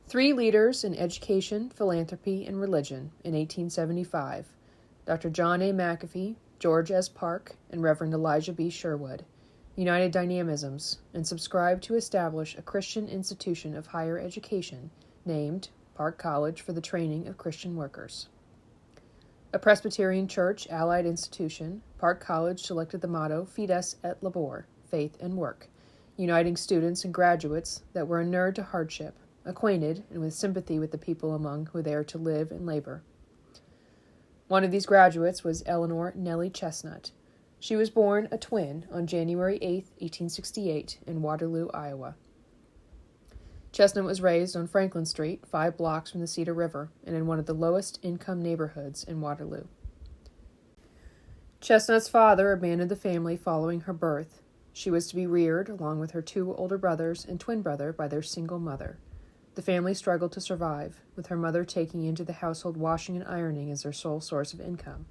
Three leaders in education, philanthropy, and religion in 1875, Dr. John A. McAfee, George S. Park, and Reverend Elijah B. Sherwood, united dynamisms and subscribed to establish a Christian institution of higher education named Park College for the Training of Christian Workers. A Presbyterian Church allied institution, Park College selected the motto Fides et Labor, faith and work, uniting students and graduates that were inured to hardship, acquainted and with sympathy with the people among whom they are to live and labor. One of these graduates was Eleanor Nellie Chesnut. She was born a twin on January 8, 1868, in Waterloo, Iowa. Chesnut was raised on Franklin Street, 5 blocks from the Cedar River, and in one of the lowest income neighborhoods in Waterloo. Chesnut's father abandoned the family following her birth. She was to be reared, along with her 2 older brothers and twin brother, by their single mother. The family struggled to survive, with her mother taking into the household washing and ironing as their sole source of income.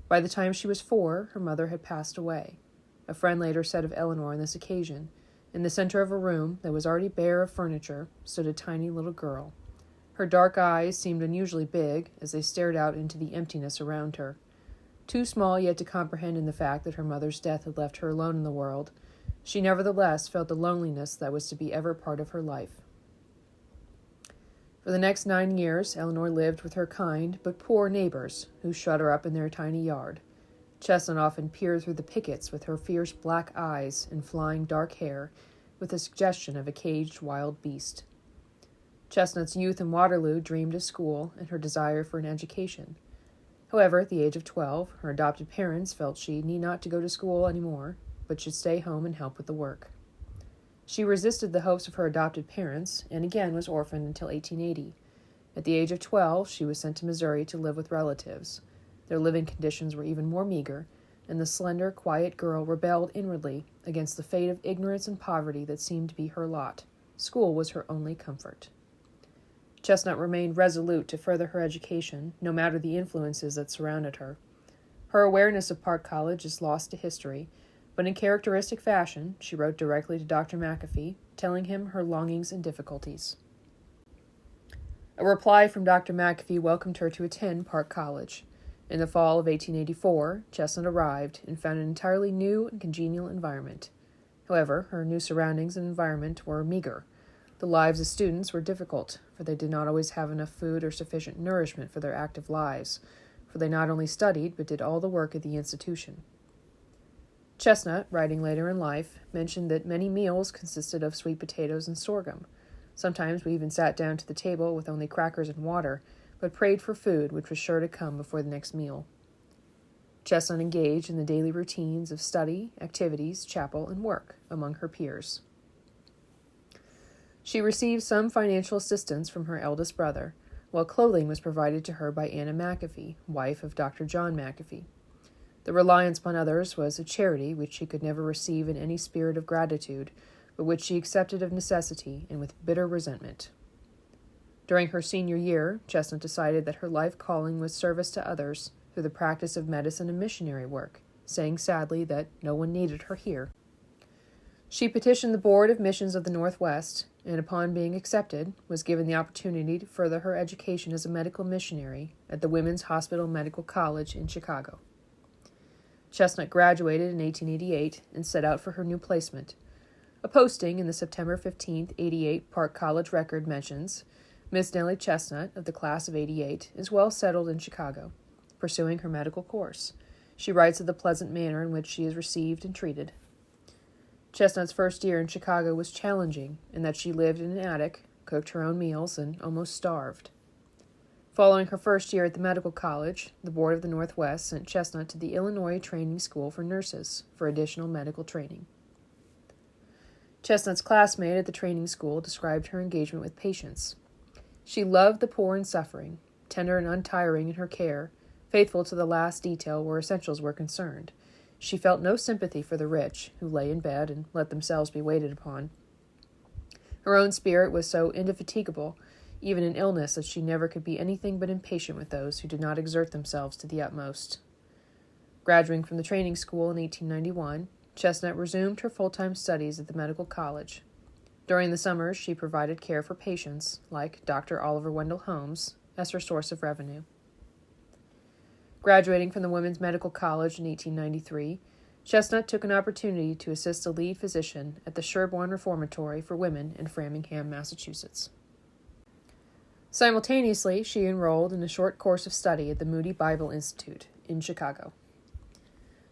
By the time she was 4, her mother had passed away. A friend later said of Eleanor on this occasion, "In the center of a room that was already bare of furniture stood a tiny little girl. Her dark eyes seemed unusually big as they stared out into the emptiness around her. Too small yet to comprehend in the fact that her mother's death had left her alone in the world, she nevertheless felt the loneliness that was to be ever part of her life." For the next 9 years, Eleanor lived with her kind but poor neighbors, who shut her up in their tiny yard. Chesnut often peered through the pickets with her fierce black eyes and flying dark hair, with the suggestion of a caged wild beast. Chesnut's youth in Waterloo dreamed of school and her desire for an education. However, at the age of 12, her adopted parents felt she need not to go to school anymore, but should stay home and help with the work. She resisted the hopes of her adopted parents, and again was orphaned until 1880. At the age of 12, she was sent to Missouri to live with relatives. Their living conditions were even more meager, and the slender, quiet girl rebelled inwardly against the fate of ignorance and poverty that seemed to be her lot. School was her only comfort. Chesnut remained resolute to further her education, no matter the influences that surrounded her. Her awareness of Park College is lost to history, but in characteristic fashion, she wrote directly to Dr. McAfee, telling him her longings and difficulties. A reply from Dr. McAfee welcomed her to attend Park College. In the fall of 1884, Chesnut arrived and found an entirely new and congenial environment. However, her new surroundings and environment were meager. The lives of students were difficult, for they did not always have enough food or sufficient nourishment for their active lives, for they not only studied but did all the work at the institution. Chesnut, writing later in life, mentioned that many meals consisted of sweet potatoes and sorghum. Sometimes we even sat down to the table with only crackers and water, but prayed for food which was sure to come before the next meal. Chesnut engaged in the daily routines of study, activities, chapel, and work among her peers. She received some financial assistance from her eldest brother, while clothing was provided to her by Anna McAfee, wife of Dr. John McAfee. The reliance upon others was a charity which she could never receive in any spirit of gratitude, but which she accepted of necessity and with bitter resentment. During her senior year, Chesnut decided that her life calling was service to others through the practice of medicine and missionary work, saying sadly that no one needed her here. She petitioned the Board of Missions of the Northwest, and upon being accepted, was given the opportunity to further her education as a medical missionary at the Women's Hospital Medical College in Chicago. Chesnut graduated in 1888 and set out for her new placement. A posting in the September 15, 88 Park College Record mentions, Miss Nellie Chesnut, of the class of 88, is well settled in Chicago, pursuing her medical course. She writes of the pleasant manner in which she is received and treated. Chesnut's first year in Chicago was challenging in that she lived in an attic, cooked her own meals, and almost starved. Following her first year at the medical college, the Board of the Northwest sent Chesnut to the Illinois Training School for Nurses for additional medical training. Chesnut's classmate at the training school described her engagement with patients. She loved the poor and suffering, tender and untiring in her care, faithful to the last detail where essentials were concerned. She felt no sympathy for the rich, who lay in bed and let themselves be waited upon. Her own spirit was so indefatigable, even in illness, that she never could be anything but impatient with those who did not exert themselves to the utmost. Graduating from the training school in 1891, Chesnut resumed her full-time studies at the medical college. During the summers, she provided care for patients, like Dr. Oliver Wendell Holmes, as her source of revenue. Graduating from the Women's Medical College in 1893, Chesnut took an opportunity to assist a lead physician at the Sherborne Reformatory for Women in Framingham, Massachusetts. Simultaneously, she enrolled in a short course of study at the Moody Bible Institute in Chicago.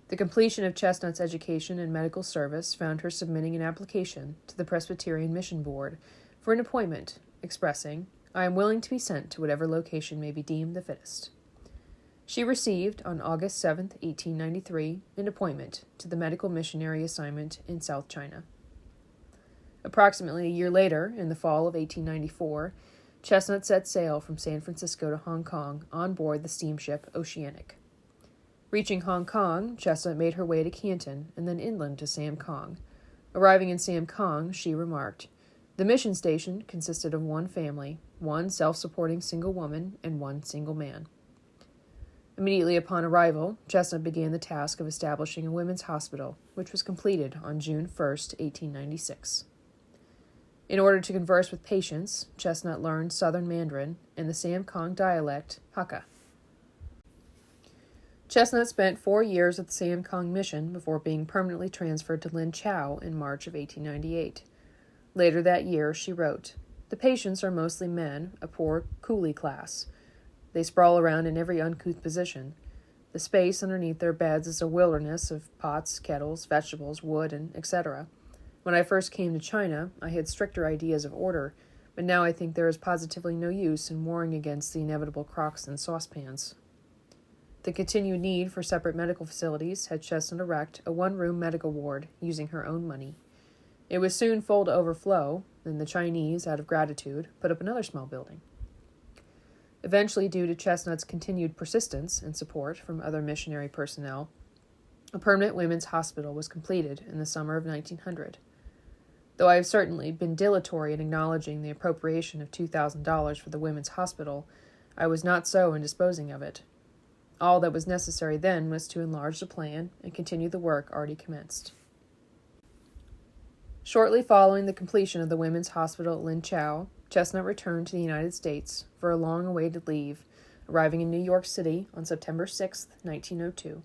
The completion of Chesnut's education and medical service found her submitting an application to the Presbyterian Mission Board for an appointment, expressing, "I am willing to be sent to whatever location may be deemed the fittest." She received, on August 7, 1893, an appointment to the medical missionary assignment in South China. Approximately a year later, in the fall of 1894, Chesnut set sail from San Francisco to Hong Kong on board the steamship Oceanic. Reaching Hong Kong, Chesnut made her way to Canton and then inland to Sam Kong. Arriving in Sam Kong, she remarked, "The mission station consisted of one family, one self-supporting single woman, and one single man." Immediately upon arrival, Chesnut began the task of establishing a women's hospital, which was completed on June 1, 1896. In order to converse with patients, Chesnut learned Southern Mandarin and the Sam Kong dialect, Hakka. Chesnut spent 4 years at the Sam Kong Mission before being permanently transferred to Lin Chau in March of 1898. Later that year, she wrote, "The patients are mostly men, a poor coolie class. They sprawl around in every uncouth position. The space underneath their beds is a wilderness of pots, kettles, vegetables, wood, and etc. When I first came to China, I had stricter ideas of order, but now I think there is positively no use in warring against the inevitable crocks and saucepans." The continued need for separate medical facilities had Chesnut erect a one-room medical ward using her own money. It was soon full to overflow, and the Chinese, out of gratitude, put up another small building. Eventually, due to Chesnut's continued persistence and support from other missionary personnel, a permanent women's hospital was completed in the summer of 1900. Though I have certainly been dilatory in acknowledging the appropriation of $2,000 for the women's hospital, I was not so in disposing of it. All that was necessary then was to enlarge the plan and continue the work already commenced. Shortly following the completion of the women's hospital at Lin Chau, Chesnut returned to the United States for a long-awaited leave, arriving in New York City on September 6, 1902.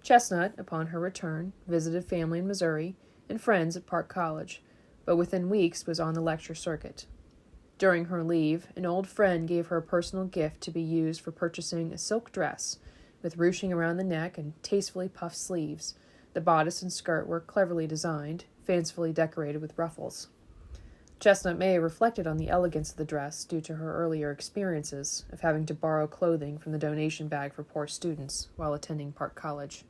Chesnut, upon her return, visited family in Missouri and friends at Park College, but within weeks was on the lecture circuit. During her leave, an old friend gave her a personal gift to be used for purchasing a silk dress with ruching around the neck and tastefully puffed sleeves. The bodice and skirt were cleverly designed, fancifully decorated with ruffles. Chesnut may have reflected on the elegance of the dress due to her earlier experiences of having to borrow clothing from the donation bag for poor students while attending Park College.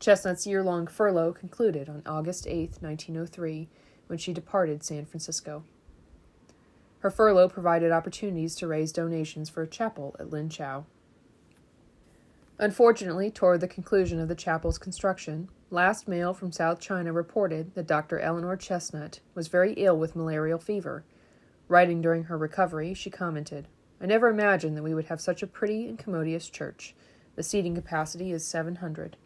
Chesnut's year-long furlough concluded on August 8, 1903, when she departed San Francisco. Her furlough provided opportunities to raise donations for a chapel at Lin Chau. Unfortunately, toward the conclusion of the chapel's construction, last mail from South China reported that Dr. Eleanor Chesnut was very ill with malarial fever. Writing during her recovery, she commented, "I never imagined that we would have such a pretty and commodious church. The seating capacity is 700.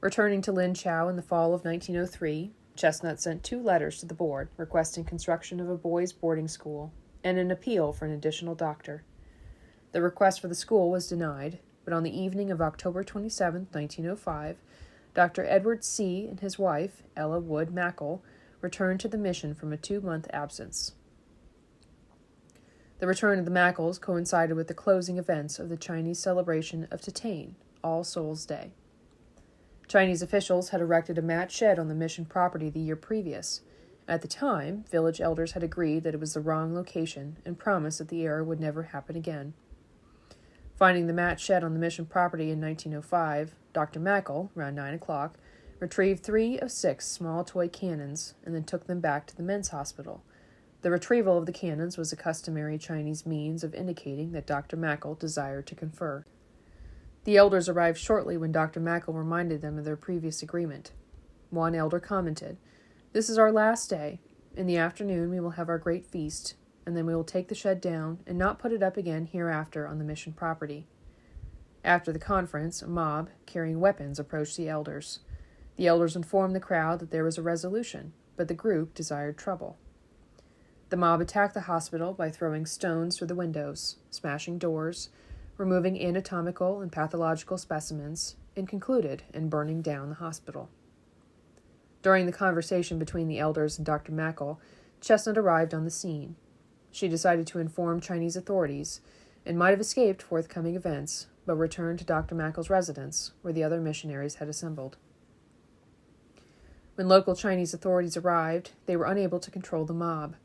Returning to Lin Chau in the fall of 1903, Chesnut sent 2 letters to the board requesting construction of a boys' boarding school and an appeal for an additional doctor. The request for the school was denied, but on the evening of October 27, 1905, Dr. Edward C. and his wife, Ella Wood Mackle, returned to the mission from a 2-month absence. The return of the Mackles coincided with the closing events of the Chinese celebration of Tatane, All Souls' Day. Chinese officials had erected a mat shed on the mission property the year previous. At the time, village elders had agreed that it was the wrong location and promised that the error would never happen again. Finding the mat shed on the mission property in 1905, Dr. Mackle, around 9 o'clock, retrieved 3 of 6 small toy cannons and then took them back to the men's hospital. The retrieval of the cannons was a customary Chinese means of indicating that Dr. Mackle desired to confer. The elders arrived shortly when Dr. Mackle reminded them of their previous agreement. One elder commented, "This is our last day. In the afternoon we will have our great feast, and then we will take the shed down and not put it up again hereafter on the mission property." After the conference, a mob carrying weapons approached the elders. The elders informed the crowd that there was a resolution, but the group desired trouble. The mob attacked the hospital by throwing stones through the windows, smashing doors, removing anatomical and pathological specimens, and concluded in burning down the hospital. During the conversation between the elders and Dr. Mackle, Chesnut arrived on the scene. She decided to inform Chinese authorities and might have escaped forthcoming events, but returned to Dr. Mackle's residence, where the other missionaries had assembled. When local Chinese authorities arrived, they were unable to control the mob.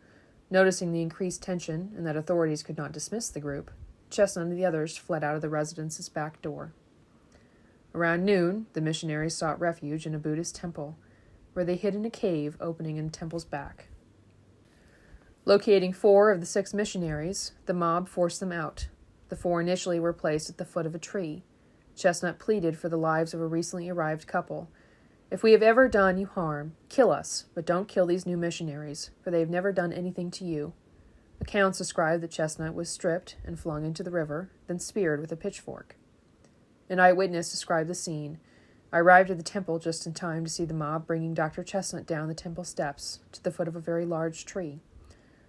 Noticing the increased tension and that authorities could not dismiss the group, Chesnut and the others fled out of the residence's back door. Around noon, the missionaries sought refuge in a Buddhist temple, where they hid in a cave opening in the temple's back. Locating 4 of the 6 missionaries, the mob forced them out. The 4 initially were placed at the foot of a tree. Chesnut pleaded for the lives of a recently arrived couple. "If we have ever done you harm, kill us, but don't kill these new missionaries, for they have never done anything to you." Accounts describe that Chesnut was stripped and flung into the river, then speared with a pitchfork. An eyewitness described the scene. "I arrived at the temple just in time to see the mob bringing Dr. Chesnut down the temple steps to the foot of a very large tree.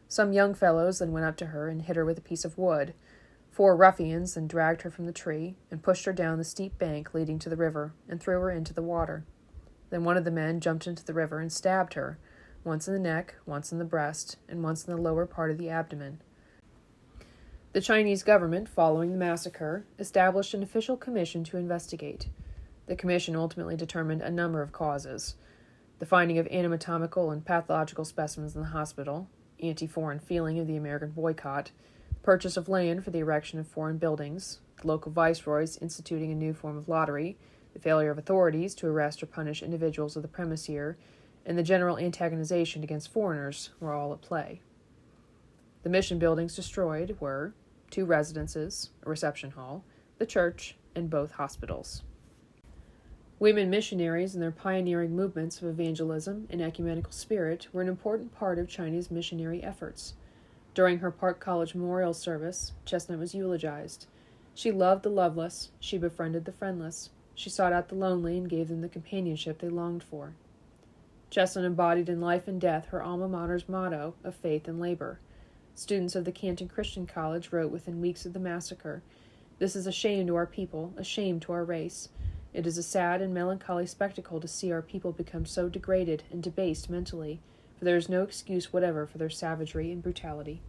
Some young fellows then went up to her and hit her with a piece of wood. 4 ruffians then dragged her from the tree and pushed her down the steep bank leading to the river and threw her into the water. Then one of the men jumped into the river and stabbed her, once in the neck, once in the breast, and once in the lower part of the abdomen." The Chinese government, following the massacre, established an official commission to investigate. The commission ultimately determined a number of causes: the finding of anatomical and pathological specimens in the hospital, anti-foreign feeling of the American boycott, purchase of land for the erection of foreign buildings, the local viceroys instituting a new form of lottery, the failure of authorities to arrest or punish individuals of the premise here, and the general antagonization against foreigners were all at play. The mission buildings destroyed were 2 residences, a reception hall, the church, and both hospitals. Women missionaries and their pioneering movements of evangelism and ecumenical spirit were an important part of Chinese missionary efforts. During her Park College memorial service, Chesnut was eulogized. She loved the loveless, she befriended the friendless, she sought out the lonely and gave them the companionship they longed for. Chesnut embodied in life and death her alma mater's motto of faith and labor. Students of the Canton Christian College wrote within weeks of the massacre, "This is a shame to our people, a shame to our race. It is a sad and melancholy spectacle to see our people become so degraded and debased mentally, for there is no excuse whatever for their savagery and brutality."